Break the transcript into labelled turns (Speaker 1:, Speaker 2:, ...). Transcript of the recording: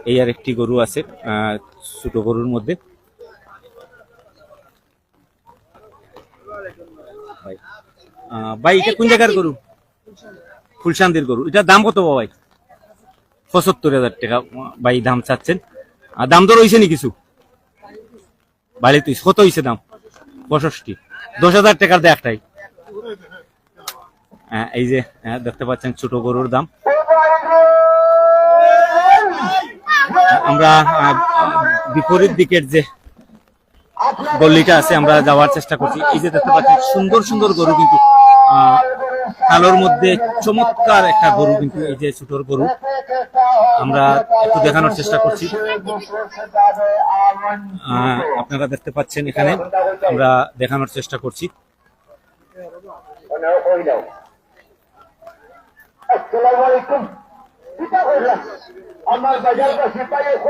Speaker 1: এই আর একটি গরু আছে ছোট গরুর মধ্যে। ভাই এটা কোন জায়গার গরু? ফুলশান্তির গরু। এটার দাম কত ভাই? ৭৫,০০০ টাকা ভাই দাম চাচ্ছেন। আর দাম দর হয়েছে নি কিছু? ভালো তুই কত হয়েছে দাম? ৬৫। ১০,০০০ টাকার দেয় একটাই। এই যে দেখতে পাচ্ছেন ছোট গরুর দাম। আমরা বিপরীত দিকের যে গল্লিটা আছে আমরা যাওয়ার চেষ্টা করছি। এই যে দেখতে পাচ্ছেন সুন্দর সুন্দর গরু, কিন্তু কালোর মধ্যে চমৎকার একটা গরু, কিন্তু এই যে ছোটর গরু আমরা একটু দেখানোর চেষ্টা করছি। আপনারা দেখতে পাচ্ছেন এখানে আমরা দেখানোর চেষ্টা করছি। আসসালামু আলাইকুম।